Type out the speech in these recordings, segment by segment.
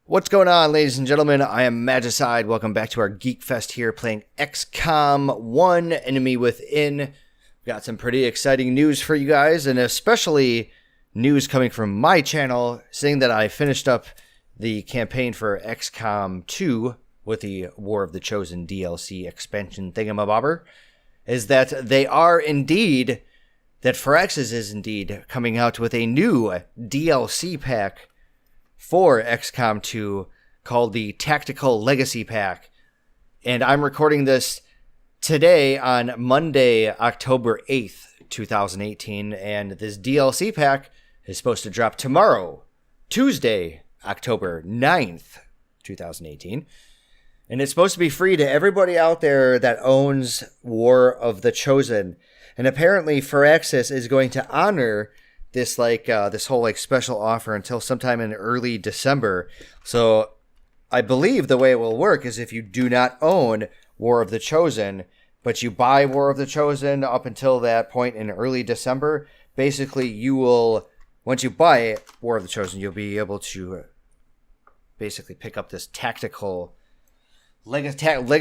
What's going on, ladies and gentlemen? I am Magicide. Welcome back to our Geek Fest here, playing XCOM 1 Enemy Within. Got some pretty exciting news for you guys, and especially news coming from my channel, saying that I finished up the campaign for XCOM 2 with the War of the Chosen DLC expansion thingamabobber, is that they are indeed, that Firaxis is indeed coming out with a new DLC pack for XCOM 2 called the Tactical Legacy Pack. And I'm recording this today on Monday, October 8th, 2018. And this DLC pack is supposed to drop tomorrow, Tuesday, October 9th, 2018. And it's supposed to be free to everybody out there that owns War of the Chosen. And apparently Firaxis is going to honor this this whole special offer until sometime in early December. So I believe the way it will work is if you do not own War of the Chosen, but you buy War of the Chosen up until that point in early December, basically you will, once you buy War of the Chosen, you'll be able to basically pick up this tactical legacy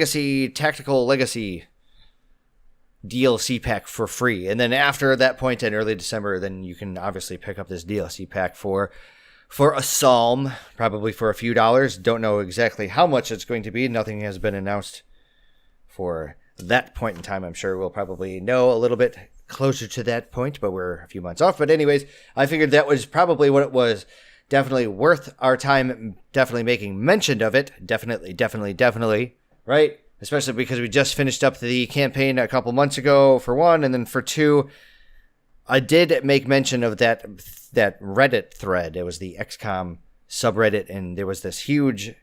DLC pack for free. And then after that point in early December, then you can obviously pick up this DLC pack for a psalm, probably for a few dollars. Don't know exactly how much it's going to be. Nothing has been announced for that point in time. I'm sure we'll probably know a little bit closer to that point, but we're a few months off. But anyways, I figured that was probably what it was. Definitely worth our time, definitely making mention of it. Definitely, right? Especially because we just finished up the campaign a couple months ago, for one, and then for two, I did make mention of that Reddit thread. It was the XCOM subreddit, and there was this huge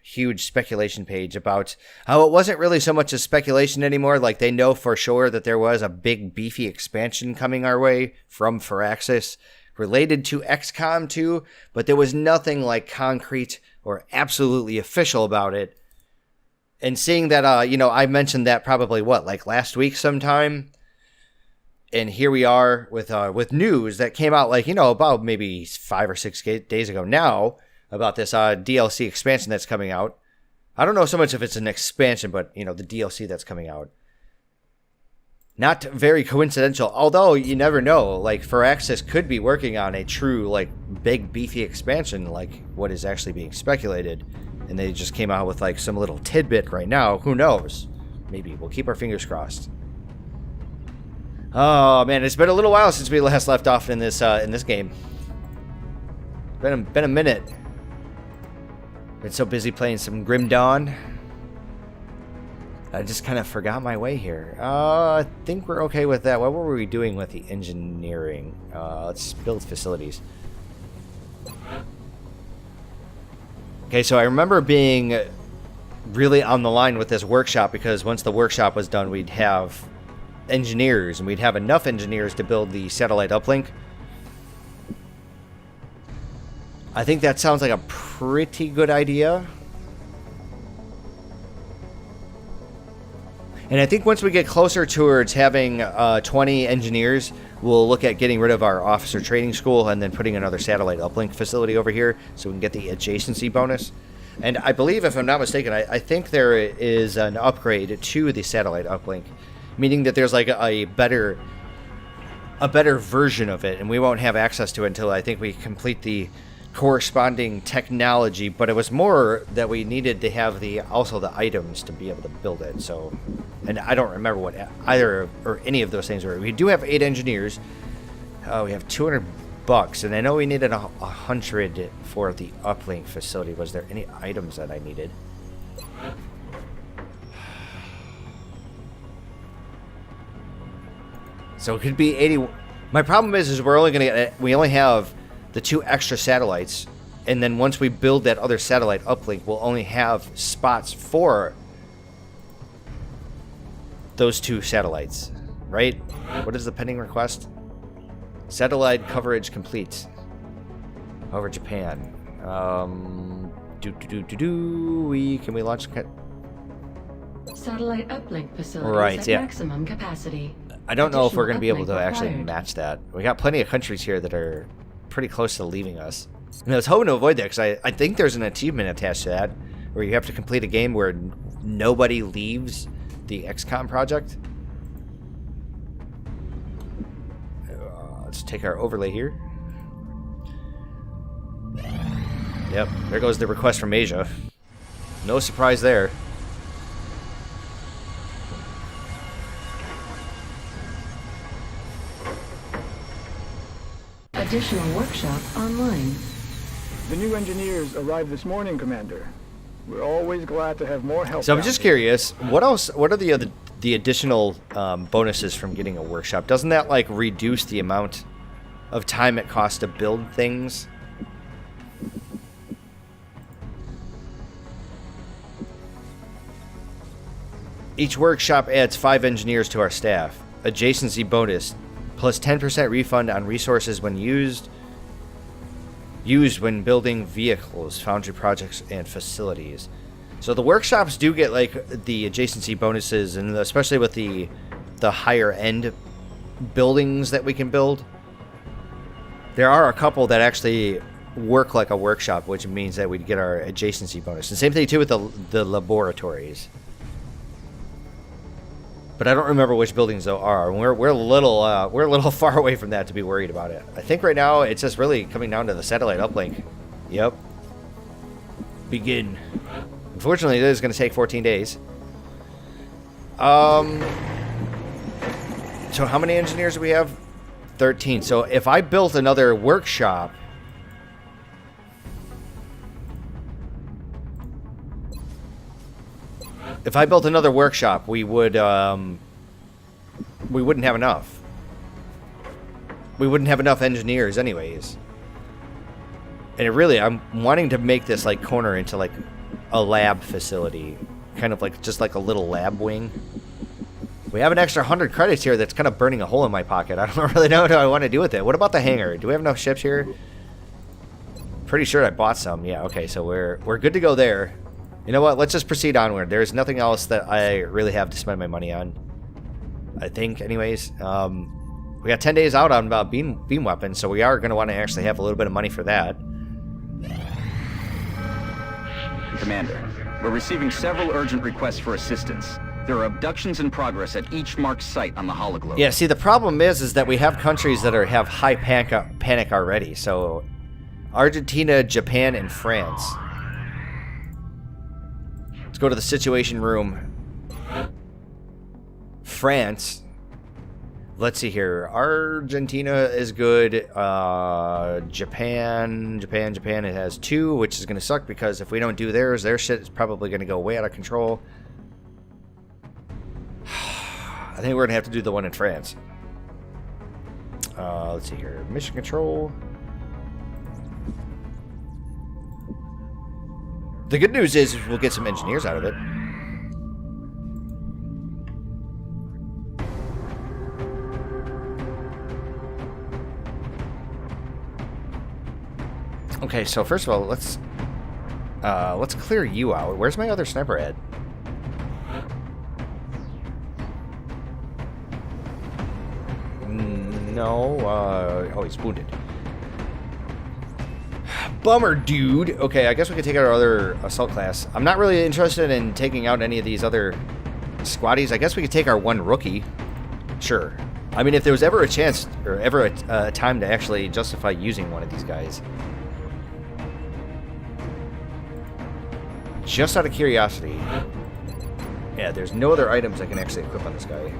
speculation page about how it wasn't really so much a speculation anymore. Like, they know for sure that there was a big, beefy expansion coming our way from Firaxis related to XCOM 2, but there was nothing like concrete or absolutely official about it. And seeing that, I mentioned that probably, last week sometime? And here we are with news that came out, about maybe 5 or 6 days ago now, about this DLC expansion that's coming out. I don't know so much if it's an expansion, but, the DLC that's coming out. Not very coincidental, although you never know. Firaxis could be working on a true, big, beefy expansion, like what is actually being speculated. And they just came out with some little tidbit right now. Who knows? Maybe. We'll keep our fingers crossed. Oh man, it's been a little while since we last left off in this game. Been a minute. Been so busy playing some Grim Dawn. I just kind of forgot my way here. I think we're okay with that. What were we doing with the engineering? Let's build facilities. Okay, so I remember being really on the line with this workshop, because once the workshop was done, we'd have engineers, and we'd have enough engineers to build the satellite uplink. I think that sounds like a pretty good idea. And I think once we get closer towards having 20 engineers, we'll look at getting rid of our officer training school and then putting another satellite uplink facility over here so we can get the adjacency bonus. And I believe, if I'm not mistaken, I think there is an upgrade to the satellite uplink, meaning that there's a better version of it, and we won't have access to it until I think we complete the corresponding technology. But it was more that we needed to have also the items to be able to build it. So, and I don't remember what either or any of those things were. We do have 8 engineers. We have $200, and I know we needed 100 for the uplink facility. Was there any items that I needed? So it could be 80. My problem is we only have the 2 extra satellites, and then once we build that other satellite uplink, we'll only have spots for those 2 satellites, right? What is the pending request? Satellite coverage complete over Japan. Can we launch? Satellite uplink facilities Right, at yeah. maximum capacity. I don't know if we're going to be able Additional to uplink actually required. match that. We got plenty of countries here that are pretty close to leaving us. And I was hoping to avoid that because I think there's an achievement attached to that where you have to complete a game where nobody leaves the XCOM project. Let's take our overlay here. Yep, there goes the request from Asia. No surprise there. Additional workshop online. The new engineers arrived this morning, Commander. We're always glad to have more help. So I'm down just here. curious, what else? What are the additional bonuses from getting a workshop? Doesn't that like reduce the amount of time it costs to build things? Each workshop adds 5 engineers to our staff. Adjacency bonus, plus 10% refund on resources when used when building vehicles, foundry projects, and facilities. So the workshops do get like the adjacency bonuses, and especially with the higher end buildings that we can build. There are a couple that actually work like a workshop, which means that we'd get our adjacency bonus. And same thing too with the laboratories. But I don't remember which buildings though are. We're a little far away from that to be worried about it. I think right now it's just really coming down to the satellite uplink. Yep. Begin. Unfortunately, it is going to take 14 days. So how many engineers do we have? 13. So if I built another workshop, we wouldn't have enough. We wouldn't have enough engineers anyways. And I'm wanting to make this like corner into like a lab facility, kind of like just like a little lab wing. We have an extra 100 credits here that's kind of burning a hole in my pocket. I don't really know what I want to do with it. What about the hangar? Do we have enough ships here? Pretty sure I bought some. Yeah, okay, so we're good to go there. You know what? Let's just proceed onward. There's nothing else that I really have to spend my money on, I think, anyways. We got 10 days out on beam weapons, so we are going to want to actually have a little bit of money for that. Commander, we're receiving several urgent requests for assistance. There are abductions in progress at each marked site on the hologlobe. Yeah, see, the problem is that we have countries that have high panic already. So, Argentina, Japan, and France. Let's go to the situation room. France. Let's see here. Argentina is good. Japan, it has 2, which is going to suck because if we don't do theirs, their shit is probably going to go way out of control. I think we're going to have to do the one in France. Let's see here. Mission control. The good news is we'll get some engineers out of it. Okay, so first of all, let's clear you out. Where's my other sniper at? No. Oh, he's wounded. Bummer, dude. Okay, I guess we could take out our other assault class. I'm not really interested in taking out any of these other squaddies. I guess we could take our one rookie. Sure. I mean, if there was ever a chance or ever a time to actually justify using one of these guys. Just out of curiosity. Yeah, there's no other items I can actually equip on this guy.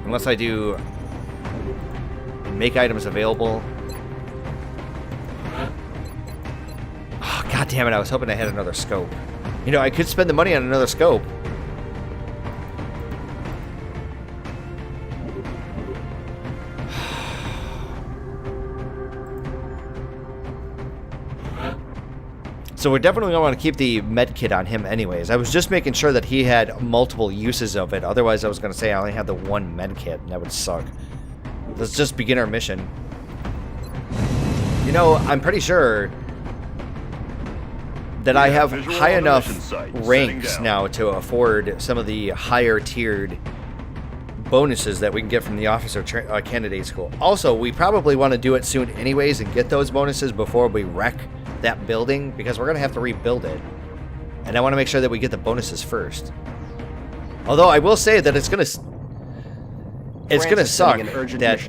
Unless I do make items available. Oh, God damn it, I was hoping I had another scope. You know, I could spend the money on another scope. So we're definitely going to want to keep the med kit on him anyways. I was just making sure that he had multiple uses of it. Otherwise, I was going to say I only had the one med kit, and that would suck. Let's just begin our mission. You know, I'm pretty sure that I have high enough ranks now to afford some of the higher tiered bonuses that we can get from the officer candidate school. Also, we probably want to do it soon anyways and get those bonuses before we wreck that building, because we're going to have to rebuild it. And I want to make sure that we get the bonuses first. Although I will say that it's going to suck that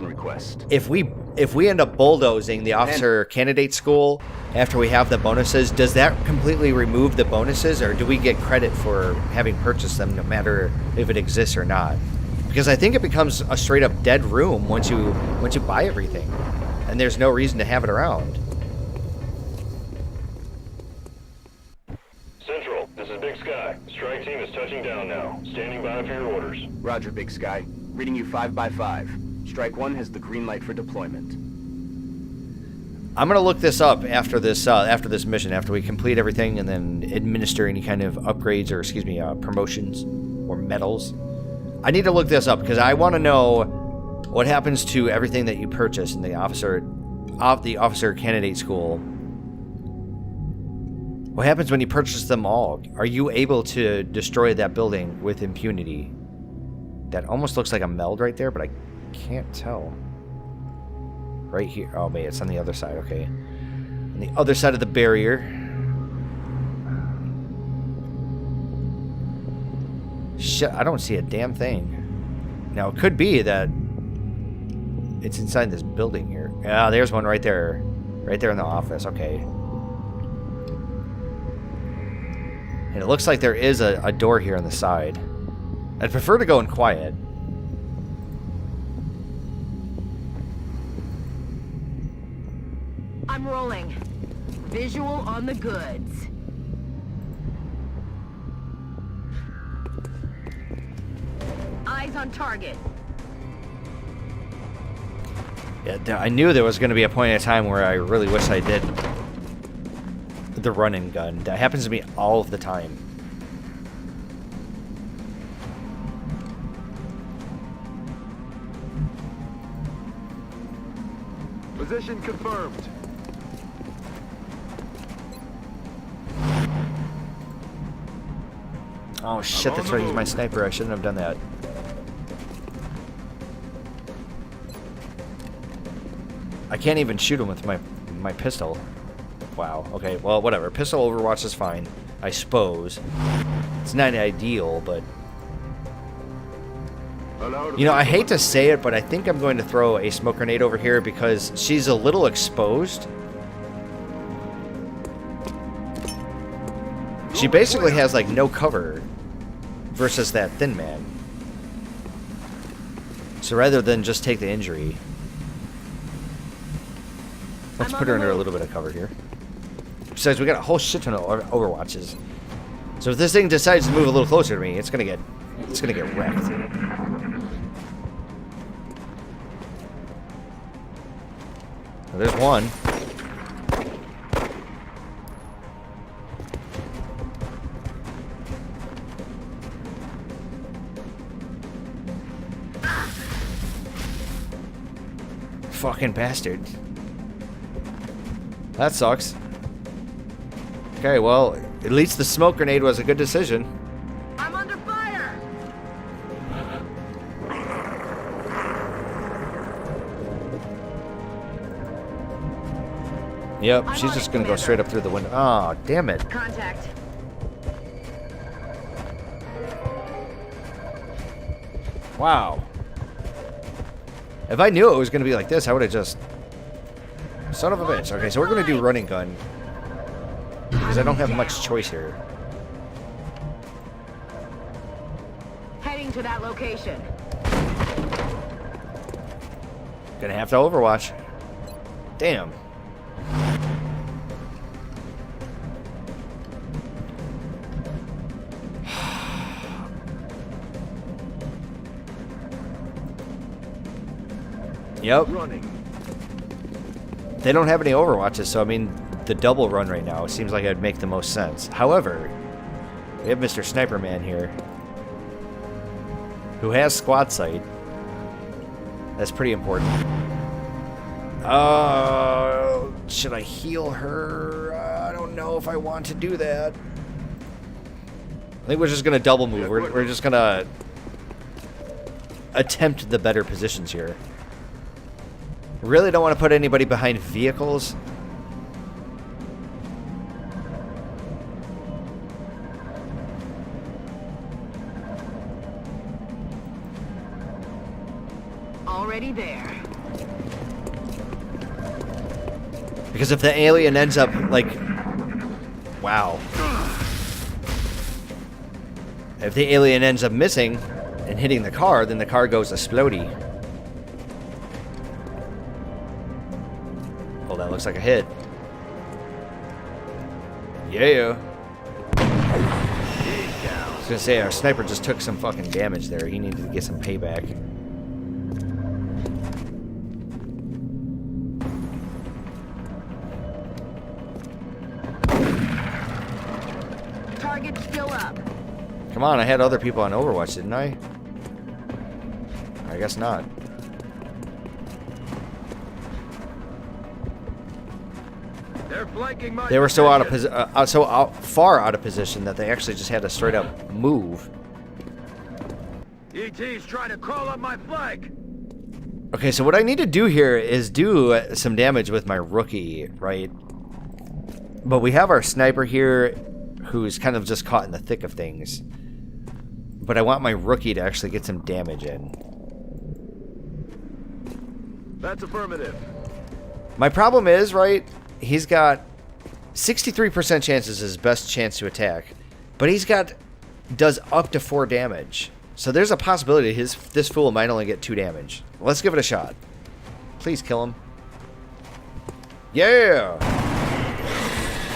if we end up bulldozing the officer candidate school after we have the bonuses, does that completely remove the bonuses, or do we get credit for having purchased them no matter if it exists or not? Because I think it becomes a straight up dead room once you buy everything, and there's no reason to have it around. Central, this is Big Sky. Strike team is touching down now. Standing by for your orders. Roger, Big Sky. Reading you 5 by 5. Strike 1 has the green light for deployment. I'm gonna look this up after this mission, after we complete everything and then administer any kind of upgrades or promotions or medals. I need to look this up because I want to know what happens to everything that you purchase in the officer candidate school. What happens when you purchase them all? Are you able to destroy that building with impunity? That almost looks like a meld right there, but I can't tell. Right here. Oh, wait, it's on the other side. Okay. On the other side of the barrier. Shit, I don't see a damn thing. Now, it could be that it's inside this building here. Ah, there's one right there. Right there in the office. Okay. And it looks like there is a door here on the side. I'd prefer to go in quiet. I'm rolling. Visual on the goods. Eyes on target. Yeah, I knew there was going to be a point in time where I really wish I did the run and gun. That happens to me all of the time. Position confirmed. Oh shit, that's right, he's my sniper. I shouldn't have done that. I can't even shoot him with my pistol. Wow, okay, well, whatever. Pistol Overwatch is fine, I suppose. It's not ideal, but... You know, I hate to say it, but I think I'm going to throw a smoke grenade over here because she's a little exposed. She basically has, like, no cover versus that thin man. So rather than just take the injury, let's put her under a little bit of cover here. Besides, we got a whole shit ton of Overwatches. So if this thing decides to move a little closer to me, it's gonna get wrecked. Well, there's one. Fucking bastard. That sucks. Okay, well, at least the smoke grenade was a good decision. I'm under fire. Yep, she's just gonna go straight up through the window. Oh, damn it. Contact. Wow. If I knew it was gonna be like this, I would have just... Son of a bitch. Okay, so we're gonna do running gun. Because I don't have much choice here. Heading to that location. Gonna have to Overwatch. Damn. Yep. Running. They don't have any Overwatches, so I mean, the double run right now seems like it would make the most sense. However, we have Mr. Sniper Man here, who has squad sight. That's pretty important. Should I heal her? I don't know if I want to do that. I think we're just gonna double move. We're just gonna attempt the better positions here. Really don't want to put anybody behind vehicles. Already there. Because if the alien ends up, like... Wow. If the alien ends up missing and hitting the car, then the car goes explodey. Oh, that looks like a hit. Yeah. I was gonna say, our sniper just took some fucking damage there. He needed to get some payback. Target's still up. Come on, I had other people on Overwatch, didn't I? I guess not. They're flanking my They were so far out of position that they actually just had to straight up move. ET's trying to crawl up my flank. Okay, so what I need to do here is do some damage with my rookie, right? But we have our sniper here who's kind of just caught in the thick of things. But I want my rookie to actually get some damage in. That's affirmative. My problem is, right, he's got 63% chances his best chance to attack, but does up to 4 damage. So there's a possibility this fool might only get 2 damage. Let's give it a shot. Please kill him. Yeah!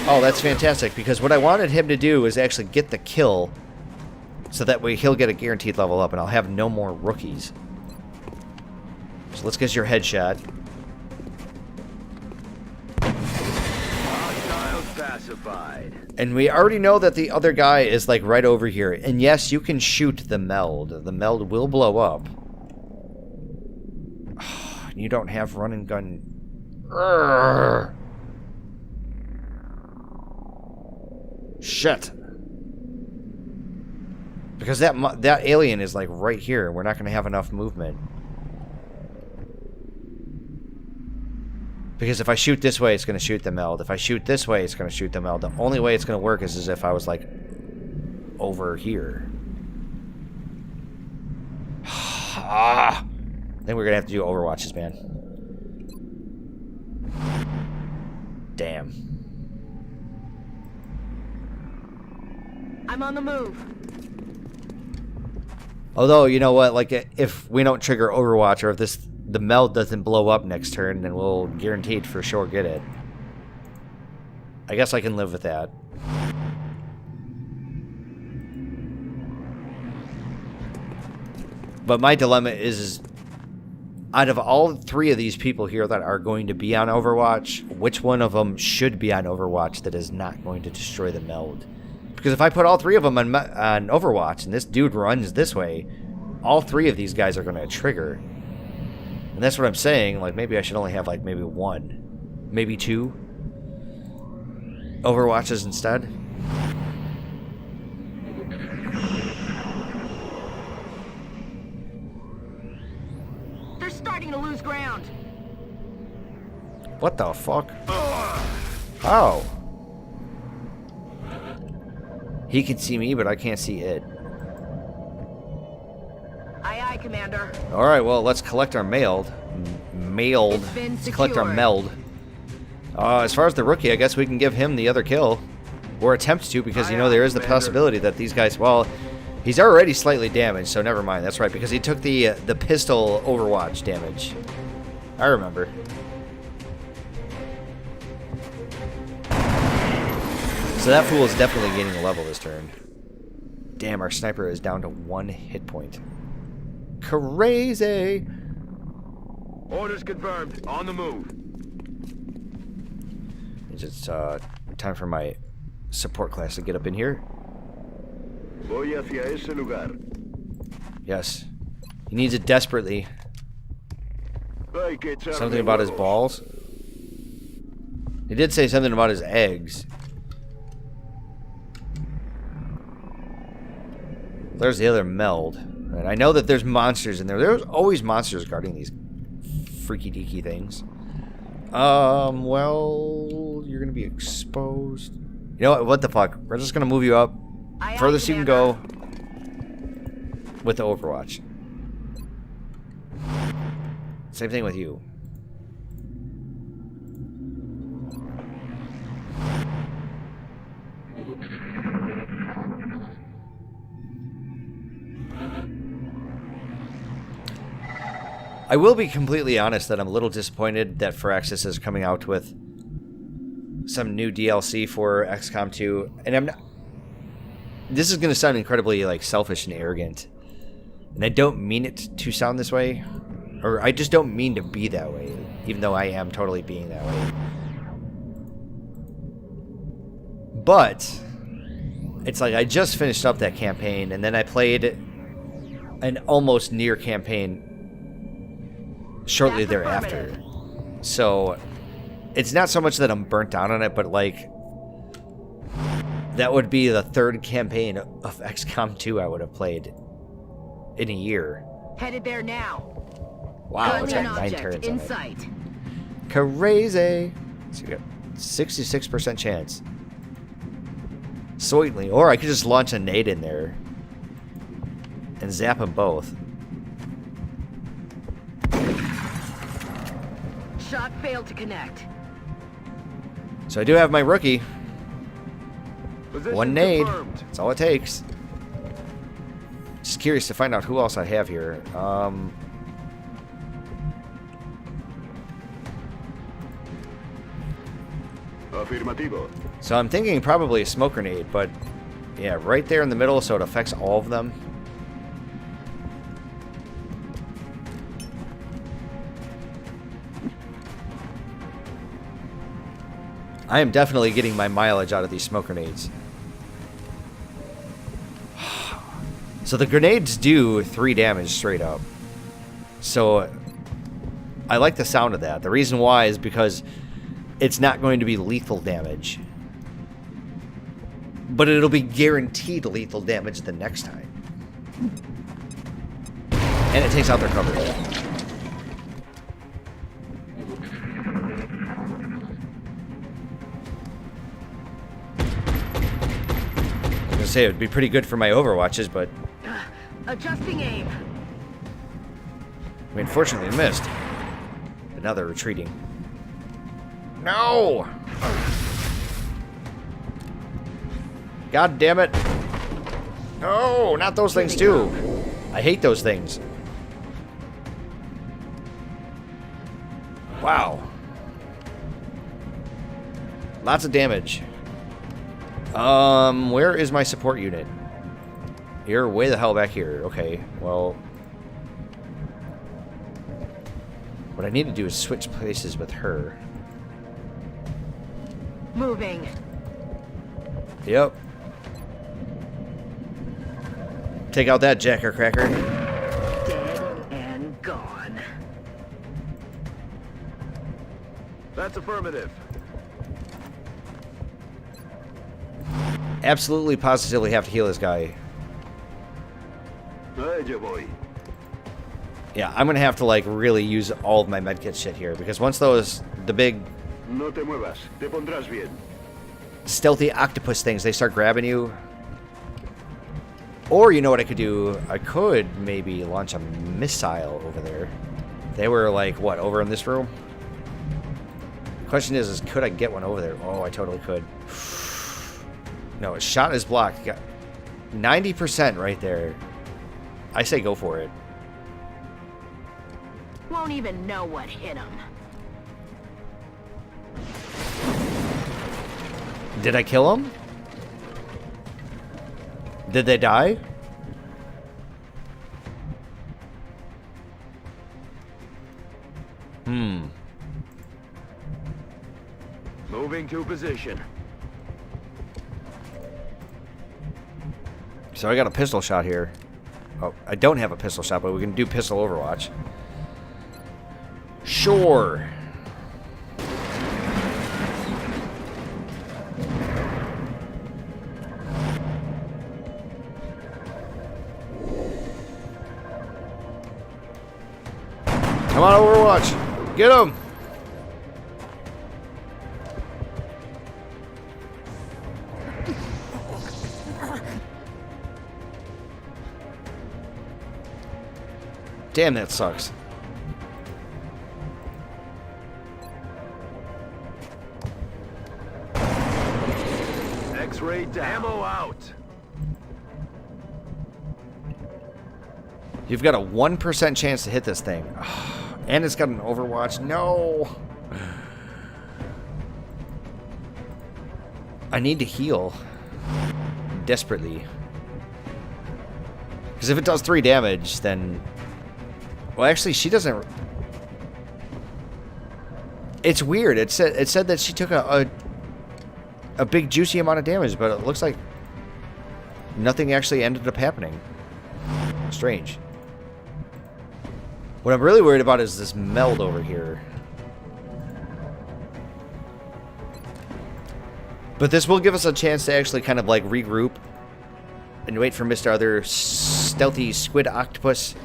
Oh, that's fantastic, because what I wanted him to do is actually get the kill, so that way he'll get a guaranteed level up, and I'll have no more rookies. So let's get your headshot. Hostiles pacified. And we already know that the other guy is like right over here. And yes, you can shoot the meld. The meld will blow up. You don't have run and gun. Urgh. Shit. Because that alien is like right here. We're not going to have enough movement. Because if I shoot this way, it's going to shoot the meld. If I shoot this way, it's going to shoot the meld. The only way it's going to work is as if I was, like, over here. Then we're going to have to do Overwatches, man. Damn. I'm on the move. Although, you know what? Like, if we don't trigger Overwatch, or if the meld doesn't blow up next turn, then we'll guaranteed for sure get it. I guess I can live with that. But my dilemma is out of all 3 of these people here that are going to be on Overwatch, which one of them should be on Overwatch that is not going to destroy the meld? Because if I put all 3 of them on Overwatch and this dude runs this way, all 3 of these guys are going to trigger. And that's what I'm saying. Like, maybe I should only have, like, maybe 1. Maybe 2 Overwatches instead. They're starting to lose ground. What the fuck? Oh. He can see me, but I can't see it. Aye, aye, Commander. Alright, well, let's collect our meld. It's been Let's collect our secured. meld. As far as the rookie, I guess we can give him the other kill. Or attempt to, because, you know, there is the possibility that these guys... Well, he's already slightly damaged, so never mind. That's right, because he took the pistol Overwatch damage. I remember. So that fool is definitely gaining a level this turn. Damn, our sniper is down to 1 hit point. Crazy! Orders confirmed. On the move. It's time for my support class to get up in here. Voy hacia ese lugar. Yes. He needs it desperately. Hay que echarle Something about his huevos. balls. He did say something about his eggs. There's the other meld. And I know that there's monsters in there. There's always monsters guarding these freaky deaky things. Well, you're gonna be exposed. You know what? What the fuck? We're just gonna move you up furthest you can go with the Overwatch. Same thing with you. I will be completely honest that I'm a little disappointed that Firaxis is coming out with some new DLC for XCOM 2, and I'm not. This is going to sound incredibly like selfish and arrogant, and I don't mean it to sound this way, or I just don't mean to be that way, even though I am totally being that way. But it's like I just finished up that campaign, and then I played an almost near campaign shortly thereafter. So it's not so much that I'm burnt out on it, but like that would be the third campaign of XCOM 2 I would have played in a year. Headed there now. Wow, it's got 9 turns in sight. Crazy. So you got 66% chance. Sweetly. Or I could just launch a nade in there and zap them both. Shot failed to connect. So I do have my rookie. Position One nade. confirmed. That's all it takes. Just curious to find out who else I have here. Afirmativo. So I'm thinking probably a smoke grenade, but yeah, right there in the middle, so it affects all of them. I am definitely getting my mileage out of these smoke grenades. So the grenades do 3 damage straight up. So I like the sound of that. The reason why is because it's not going to be lethal damage, but it'll be guaranteed lethal damage the next time. And it takes out their cover. I was gonna say it would be pretty good for my Overwatches, but Adjusting aim. I mean, fortunately I missed. But now they're retreating. No! God damn it. No, not those things too. I hate those things. Wow. Lots of damage. Where is my support unit? You're way the hell back here. Okay, well, what I need to do is switch places with her. Moving. Yep. Take out that jacker cracker. Dead and gone. That's affirmative. Absolutely, positively have to heal this guy. Allá voy. Yeah, I'm gonna have to like really use all of my medkit shit here because once the big No te muevas. Te pondrás bien. stealthy octopus things, they start grabbing you. Or you know what I could do? I could maybe launch a missile over there. They were like, what, over in this room? The question is could I get one over there? Oh, I totally could. No, a shot is blocked. Got 90% right there. I say go for it. Won't even know what hit him. Did I kill him? Did they die? Moving to position. So I got a pistol shot here. Oh, I don't have a pistol shot, but we can do pistol Overwatch. Sure. Come on, Overwatch. Get him. Damn, that sucks. X-ray down. Ammo out. You've got a 1% chance to hit this thing. And it's got an Overwatch. No. I need to heal. Desperately. Because if it does 3 damage, then... Well, actually, she doesn't... It's weird. It said that she took a big, juicy amount of damage, but it looks like nothing actually ended up happening. Strange. What I'm really worried about is this meld over here. But this will give us a chance to actually kind of like regroup and wait for Mr. Other stealthy squid octopus.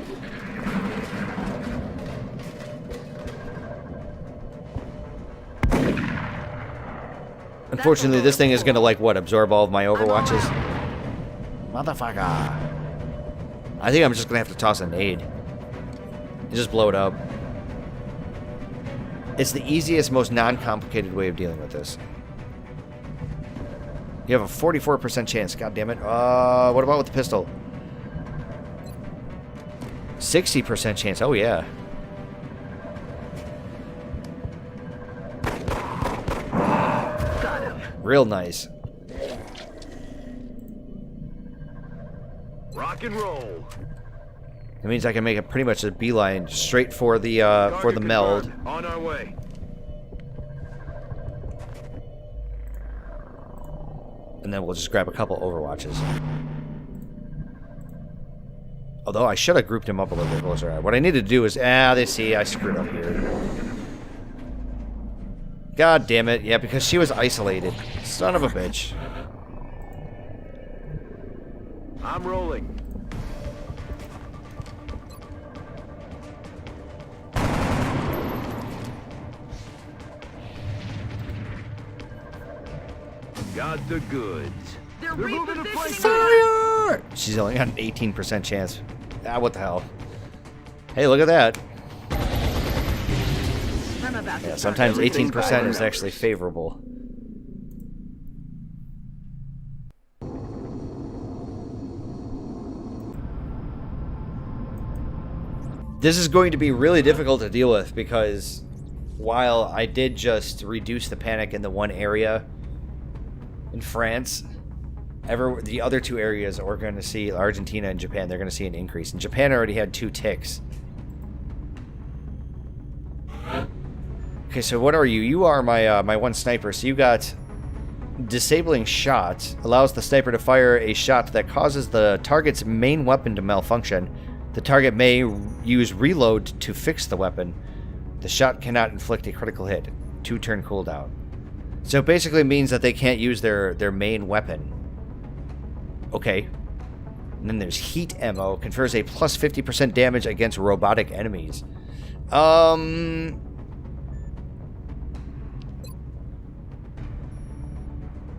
Unfortunately, this thing is going to, like, what, absorb all of my Overwatches? Motherfucker. I think I'm just going to have to toss a nade. And just blow it up. It's the easiest, most non-complicated way of dealing with this. You have a 44% chance. God damn it. What about with the pistol? 60% chance. Oh, yeah. Real nice. Rock and roll. That means I can make it pretty much a beeline straight for the meld. On our way. And then we'll just grab a couple Overwatches. Although I should have grouped him up a little bit closer. What I need to do is... they see I screwed up here. God damn it. Yeah, because she was isolated. Son of a bitch. I'm rolling. Got the goods. They're moving to repositioning. Fire! She's only got an 18% chance. What the hell? Hey, look at that. I'm about to Yeah, start. sometimes 18% is actually favorable. This is going to be really difficult to deal with because while I did just reduce the panic in the one area in France, the other 2 areas we're going to see, Argentina and Japan, they're going to see an increase. And Japan already had 2 ticks. Okay, so what are you? You are my one sniper. So you got disabling shot. Allows the sniper to fire a shot that causes the target's main weapon to malfunction. The target may use reload to fix the weapon. The shot cannot inflict a critical hit. 2-turn cooldown. So it basically means that they can't use their main weapon. Okay. And then there's heat ammo. Confers a plus 50% damage against robotic enemies.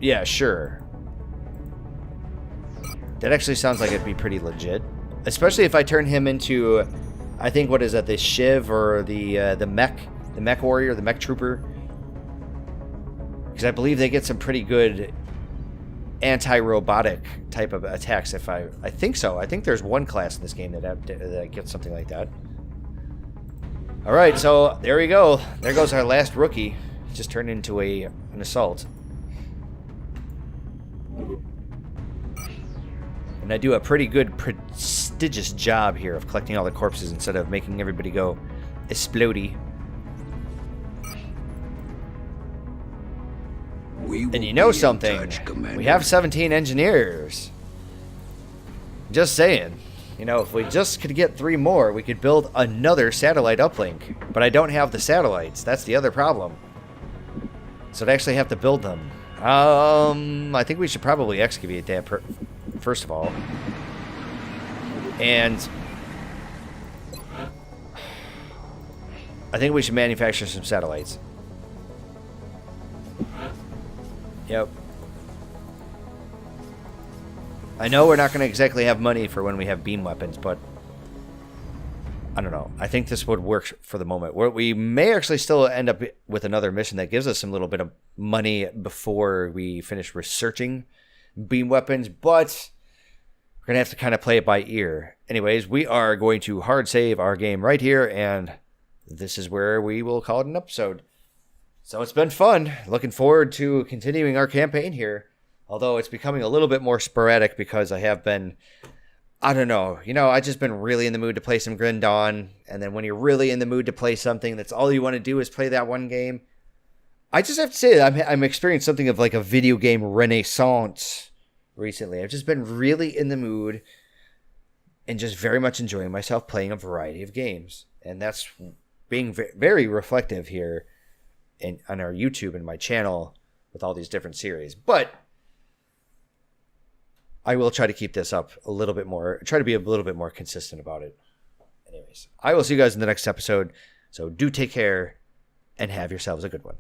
Yeah, sure. That actually sounds like it'd be pretty legit. Especially if I turn him into, I think, what is that, the Shiv or the mech warrior, the mech trooper? Because I believe they get some pretty good anti-robotic type of attacks. I think so. I think there's one class in this game that gets something like that. All right, so there we go. There goes our last rookie. Just turned into an assault. And I do a pretty good, prestigious job here of collecting all the corpses instead of making everybody go explodey. And you know something? We have 17 engineers. Just saying. You know, if we just could get 3 more, we could build another satellite uplink. But I don't have the satellites. That's the other problem. So I'd actually have to build them. I think we should probably excavate that first of all. And I think we should manufacture some satellites. Yep. I know we're not going to exactly have money for when we have beam weapons, but I don't know. I think this would work for the moment. We may actually still end up with another mission that gives us some little bit of money before we finish researching beam weapons, but we're going to have to kind of play it by ear. Anyways, we are going to hard save our game right here, and this is where we will call it an episode. So it's been fun. Looking forward to continuing our campaign here. Although it's becoming a little bit more sporadic because I have been, I don't know, I've just been really in the mood to play some Grim Dawn. And then when you're really in the mood to play something, that's all you want to do is play that one game. I just have to say that I'm experiencing something of like a video game renaissance recently. I've just been really in the mood and just very much enjoying myself playing a variety of games. And that's being very reflective here on our YouTube and my channel with all these different series. But I will try to keep this up a little bit more, try to be a little bit more consistent about it. Anyways, I will see you guys in the next episode. So do take care and have yourselves a good one.